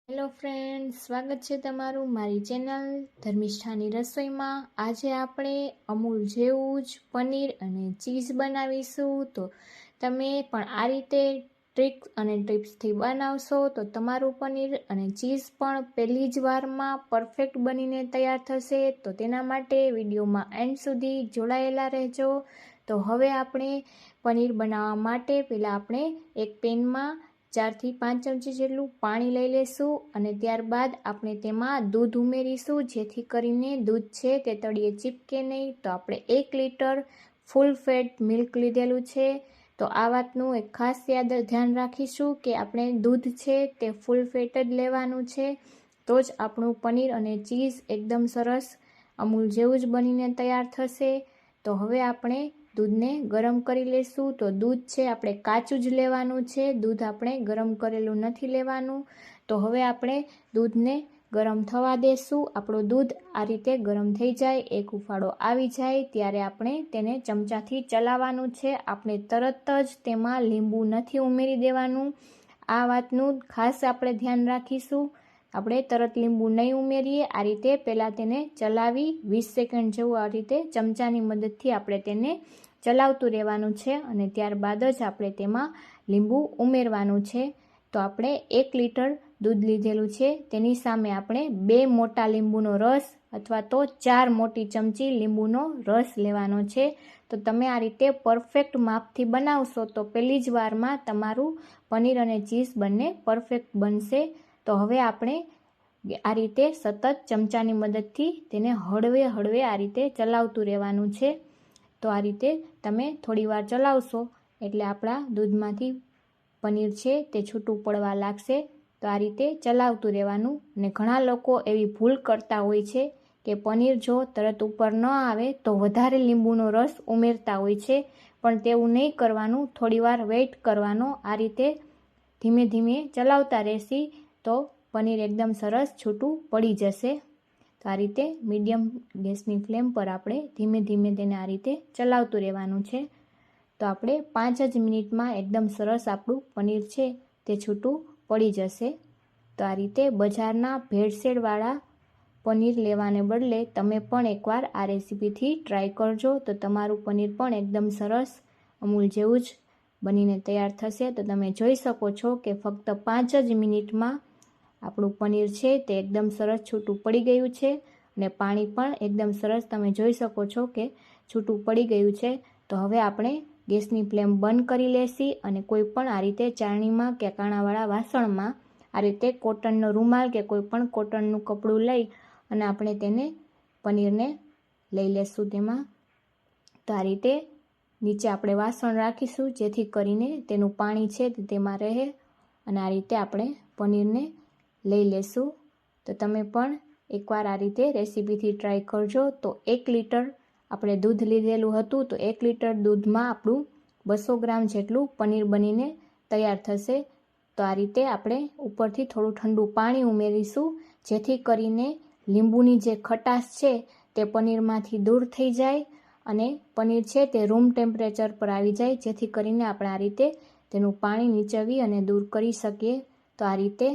Hello friends, સ્વાગત છે તમારું મારી ચેનલ ધર્મિષ્ઠાની રસોઈમાં। આજે આપણે અમૂલ જેવું જ પનીર અને ચીઝ બનાવીશું। તો તમે પણ આ રીતે ટ્રીક અને ટિપ્સથી બનાવશો તો તમારું પનીર અને ચીઝ પણ પહેલી જ વારમાં પરફેક્ટ બનીને તૈયાર થશે। તો તેના માટે વિડીયોમાં એન્ડ સુધી જોડાયેલા રહેજો। તો હવે આપણે પનીર બનાવવા માટે પહેલાં આપણે એક પેનમાં 4 થી 5 ચમચી જેટલું પાણી લઈ લેશું અને ત્યારબાદ આપણે તેમાં દૂધ ઉમેરીશું, જેથી કરીને દૂધ છે તે તળિયે ચીપકે નહીં। તો આપણે 1 લીટર ફૂલ ફેટ મિલ્ક લીધેલું છે। તો આ વાતનું એક ખાસ ધ્યાન રાખીશું કે આપણે દૂધ છે તે ફૂલ ફેટ જ લેવાનું છે, તો જ આપણું પનીર અને ચીઝ એકદમ સરસ અમૂલ જેવું જ બનીને તૈયાર થશે। તો હવે આપણે દૂધને ગરમ કરી લેશું। તો દૂધ છે આપણે કાચું જ લેવાનું છે, દૂધ આપણે ગરમ કરેલું નથી લેવાનું। તો હવે આપણે દૂધને ગરમ થવા દેશું। આપણું દૂધ આ રીતે ગરમ થઈ જાય, એક ઉફાળો આવી જાય ત્યારે આપણે તેને ચમચાથી ચલાવવાનું છે। આપણે તરત જ તેમાં લીંબુ નથી ઉમેરી દેવાનું, આ વાતનું ખાસ આપણે ધ્યાન રાખીશું। આપણે તરત લીંબુ નહીં ઉમેરીએ, આ રીતે પહેલાં તેને ચલાવી 20 સેકન્ડ જેવું આ રીતે ચમચાની મદદથી આપણે તેને ચલાવતું રહેવાનું છે અને ત્યારબાદ જ આપણે તેમાં લીંબુ ઉમેરવાનું છે। તો આપણે 1 લીટર દૂધ લીધેલું છે, તેની સામે આપણે 2 મોટા લીંબુનો રસ અથવા તો 4 મોટી ચમચી લીંબુનો રસ લેવાનો છે। તો તમે આ રીતે પરફેક્ટ માપથી બનાવશો તો પહેલી જ વારમાં તમારું પનીર અને ચીઝ બંને પરફેક્ટ બનશે। તો હવે આપણે આ રીતે સતત ચમચાની મદદથી તેને હળવે હળવે આ રીતે ચલાવતું રહેવાનું છે। તો આ રીતે તમે થોડી વાર ચલાવશો એટલે આપણા દૂધમાંથી પનીર છે તે છૂટું પડવા લાગશે। તો આ રીતે ચલાવતું રહેવાનું। અને ઘણા લોકો એવી ભૂલ કરતા હોય છે કે પનીર જો તરત ઉપર ન આવે તો વધારે લીંબુનો રસ ઉમેરતા હોય છે, પણ તેવું નહીં કરવાનું, થોડીવાર વેઇટ કરવાનો। આ રીતે ધીમે ધીમે ચલાવતા રહેશી તો પનીર એકદમ સરસ છૂટું પડી જશે। તો આ રીતે મીડિયમ ગેસની ફ્લેમ પર આપણે ધીમે ધીમે તેને આ રીતે ચલાવતું રહેવાનું છે। તો આપણે 5 જ મિનિટમાં એકદમ સરસ આપણું પનીર છે તે છૂટું પડી જશે। તો આ રીતે બજારના ભેળસેળવાળા પનીર લેવાને બદલે તમે પણ એકવાર આ રેસીપીથી ટ્રાય કરજો, તો તમારું પનીર પણ એકદમ સરસ અમૂલ જેવું જ બનીને તૈયાર થશે। તો તમે જોઈ શકો છો કે ફક્ત 5 જ મિનિટમાં આપણું પનીર છે તે એકદમ સરસ છૂટું પડી ગયું છે અને પાણી પણ એકદમ સરસ તમે જોઈ શકો છો કે છૂટું પડી ગયું છે। તો હવે આપણે ગેસની ફ્લેમ બંધ કરી લેશી અને કોઈ પણ આ રીતે ચાળણીમાં કે કાણાવાળા વાસણમાં આ રીતે કોટનનો રૂમાલ કે કોઈ પણ કોટનનું કપડું લઈ અને આપણે તેને પનીરને લઈ લેશું તેમાં। તો આ રીતે નીચે આપણે વાસણ રાખીશું જેથી કરીને તેનું પાણી છે તે તેમાં રહે અને આ રીતે આપણે પનીરને લઈ લેશું। તો તમે પણ એકવાર આ રીતે રેસીપીથી ટ્રાય કરજો। તો 1 લીટર આપણે દૂધ લીધેલું હતું, તો 1 લીટર દૂધમાં આપણું 200 ગ્રામ જેટલું પનીર બનીને તૈયાર થશે। તો આ રીતે આપણે ઉપરથી થોડું ઠંડુ પાણી ઉમેરીશું, જેથી કરીને લીંબુની જે ખટાશ છે તે પનીરમાંથી દૂર થઈ જાય અને પનીર છે તે રૂમ ટેમ્પરેચર પર આવી જાય, જેથી કરીને આપણે આ રીતે તેનું પાણી નીચવી અને દૂર કરી શકીએ। તો આ રીતે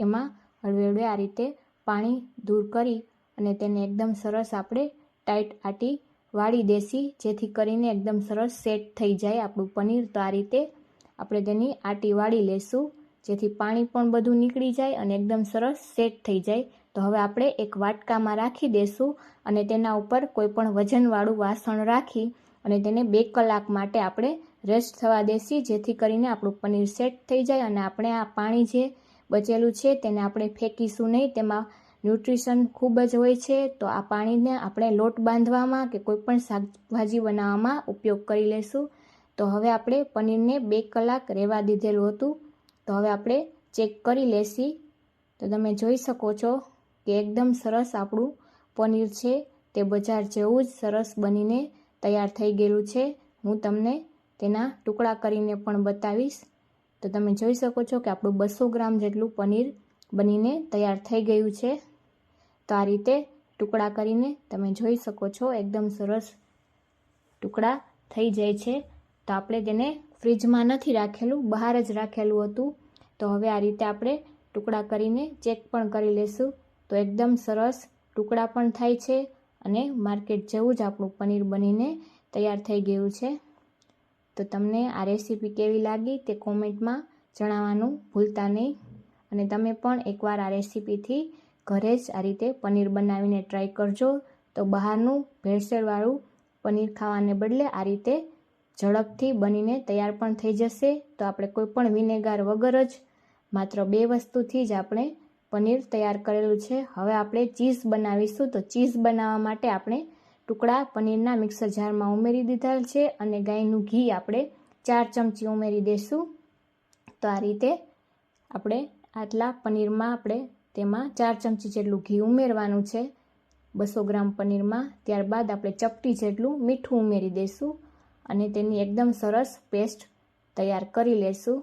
એમાં હળવે હળવે આ રીતે પાણી દૂર કરી અને તેને એકદમ સરસ આપણે ટાઈટ આટી વાળી દેશી, જેથી કરીને એકદમ સરસ સેટ થઈ જાય આપણું પનીર। તો આ રીતે આપણે તેની આટી વાળી લેશું, જેથી પાણી પણ બધું નીકળી જાય અને એકદમ સરસ સેટ થઈ જાય। તો હવે આપણે એક વાટકામાં રાખી દેશું અને તેના ઉપર કોઈ પણ વજનવાળું વાસણ રાખી અને તેને 2 કલાક માટે આપણે રેસ્ટ થવા દેશી, જેથી કરીને આપણું પનીર સેટ થઈ જાય અને આપણે આ પાણી જે બચેલું છે તેને આપણે ફેંકીશું નહીં, તેમાં ન્યુટ્રિશન ખૂબ જ હોય છે। તો આ પાણીને આપણે લોટ બાંધવામાં કે કોઈ પણ શાકભાજી બનાવવામાં ઉપયોગ કરી લેશું। તો હવે આપણે પનીરને 2 કલાક રહેવા દીધેલું હતું, તો હવે આપણે ચેક કરી લેશી। તો તમે જોઈ શકો છો કે એકદમ સરસ આપણું પનીર છે તે બજાર જેવું જ સરસ બનીને તૈયાર થઈ ગયેલું છે। હું તમને તેના ટુકડા કરીને પણ બતાવીશ। તો તમે જોઈ શકો છો કે આપણું 200 ગ્રામ જેટલું પનીર બનીને તૈયાર થઈ ગયું છે। તો આ રીતે ટુકડા કરીને તમે જોઈ શકો છો એકદમ સરસ ટુકડા થઈ જાય છે। તો આપણે તેને ફ્રીજમાં નથી રાખેલું, બહાર જ રાખેલું હતું। તો હવે આ રીતે આપણે ટુકડા કરીને ચેક પણ કરી લેશું તો એકદમ સરસ ટુકડા પણ થાય છે અને માર્કેટ જેવું જ આપણું પનીર બનીને તૈયાર થઈ ગયું છે. તો તમને આ રેસીપી કેવી લાગી તે કોમેન્ટમાં જણાવવાનું ભૂલતા નહીં. અને તમે પણ એકવાર આ રેસીપીથી ઘરે જ આ રીતે પનીર બનાવીને ટ્રાય કરજો. તો બહારનું ભેળસેળવાળું પનીર ખાવાને બદલે આ રીતે ઝડપથી બનીને તૈયાર પણ થઈ જશે. તો આપણે કોઈ પણ વિનેગાર વગર જ માત્ર 2 વસ્તુથી જ આપણે પનીર તૈયાર કરેલું છે. હવે આપણે ચીઝ બનાવીશું. તો ચીઝ બનાવવા માટે આપણે ટુકડા પનીરના મિક્સર જારમાં ઉમેરી દીધા છે અને ગાયનું ઘી આપણે 4 ચમચી ઉમેરી દઈશું. તો આ રીતે આપણે આટલા પનીરમાં આપણે તેમાં 4 ચમચી જેટલું ઘી ઉમેરવાનું છે 200 ગ્રામ પનીરમાં. ત્યારબાદ આપણે ચપટી જેટલું મીઠું ઉમેરી દઈશું અને તેની એકદમ સરસ પેસ્ટ તૈયાર કરી લેશું.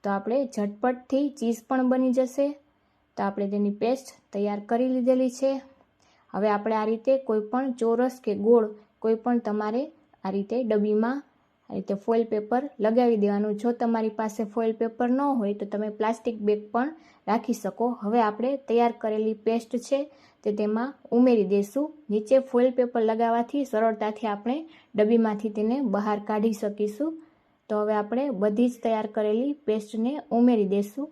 તો આપણે ઝટપટથી ચીઝ પણ બની જશે. તો આપણે તેની પેસ્ટ તૈયાર કરી લીધેલી છે. હવે આપણે આ રીતે કોઈ પણ ચોરસ કે ગોળ કોઈ પણ તમારે આ રીતે ડબ્બીમાં આ રીતે ફોઇલ પેપર લગાવી દેવાનું. જો તમારી પાસે ફોઇલ પેપર ન હોય તો તમે પ્લાસ્ટિક બેગ પણ રાખી શકો. હવે આપણે તૈયાર કરેલી પેસ્ટ છે તે તેમાં ઉમેરી દઈશું. નીચે ફોઇલ પેપર લગાવવાથી સરળતાથી આપણે ડબ્બીમાંથી તેને બહાર કાઢી શકીશું. તો હવે આપણે બધી જ તૈયાર કરેલી પેસ્ટને ઉમેરી દઈશું.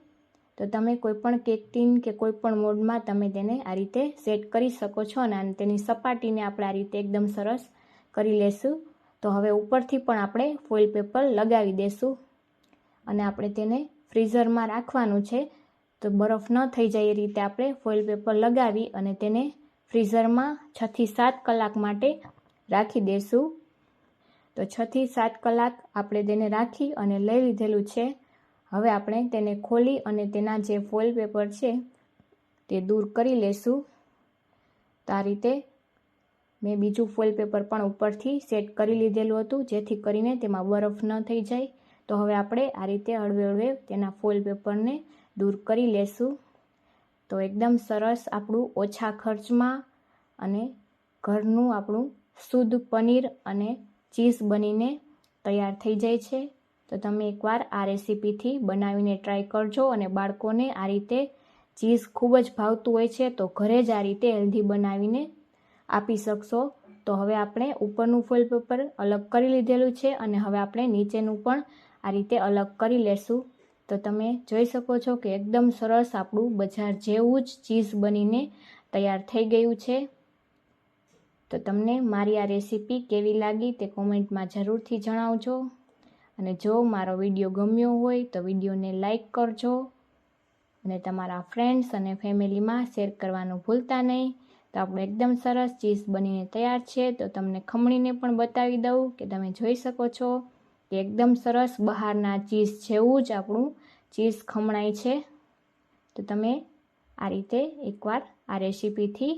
તો તમે કોઈપણ કેક ટીન કે કોઈપણ મોલ્ડમાં તમે તેને આ રીતે સેટ કરી શકો છો અને તેની સપાટીને આપણે આ રીતે એકદમ સરસ કરી લેશું. તો હવે ઉપરથી પણ આપણે ફોઇલ પેપર લગાવી દઈશું અને આપણે તેને ફ્રીઝરમાં રાખવાનું છે. તો બરફ ન થઈ જાય એ રીતે આપણે ફોઇલ પેપર લગાવી અને તેને ફ્રીઝરમાં 6 થી 7 કલાક માટે રાખી દઈશું. તો 6 થી 7 કલાક આપણે તેને રાખી અને લઈ લીધેલું છે. હવે આપણે તેને ખોલી અને તેના જે ફોઇલ પેપર છે તે દૂર કરી લેશું. તો આ રીતે મેં બીજું ફોઇલ પેપર પણ ઉપરથી સેટ કરી લીધેલું હતું જેથી કરીને તેમાં બરફ ન થઈ જાય. તો હવે આપણે આ રીતે હળવે હળવે તેના ફોઇલ પેપરને દૂર કરી લેશું. તો એકદમ સરસ આપણું ઓછા ખર્ચમાં અને ઘરનું આપણું શુદ્ધ પનીર અને ચીઝ બનીને તૈયાર થઈ જાય છે. તો તમે એકવાર આ રેસીપીથી બનાવીને ટ્રાય કરજો અને બાળકોને આ રીતે ચીઝ ખૂબ જ ભાવતું હોય છે તો ઘરે જ આ રીતે હેલ્ધી બનાવીને આપી શકશો. તો હવે આપણે ઉપરનું ફોઇલ પેપર અલગ કરી લીધેલું છે અને હવે આપણે નીચેનું પણ આ રીતે અલગ કરી લેશું. તો તમે જોઈ શકો છો કે એકદમ સરસ આપણું બજાર જેવું જ ચીઝ બનીને તૈયાર થઈ ગયું છે. તો તમને મારી આ રેસીપી કેવી લાગી તે કોમેન્ટમાં જરૂરથી જણાવજો. અને જો મારો વિડીયો ગમ્યો હોય તો વિડીયોને લાઈક કરજો અને તમારા ફ્રેન્ડ્સ અને ફેમિલીમાં શેર કરવાનું ભૂલતા નહીં. તો આપણું એકદમ સરસ ચીઝ બનીને તૈયાર છે. તો તમને ખમણીને પણ બતાવી દઉં કે તમે જોઈ શકો છો કે એકદમ સરસ બહારના ચીઝ જેવું જ આપણું ચીઝ ખમણાય છે. તો તમે આ રીતે એકવાર આ રેસીપીથી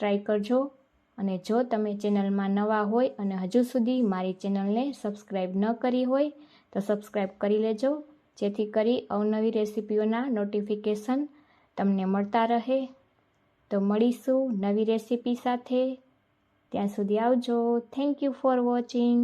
ટ્રાય કરજો. અને જો તમે ચેનલમાં નવા હોય અને હજુ સુધી મારી ચેનલને સબસ્ક્રાઈબ ન કરી હોય તો સબસ્ક્રાઈબ કરી લેજો જેથી કરી અવનવી રેસીપીઓના નોટિફિકેશન તમને મળતા રહે. તો મળીશું નવી રેસીપી સાથે. ત્યાં સુધી આવજો. Thank you for watching.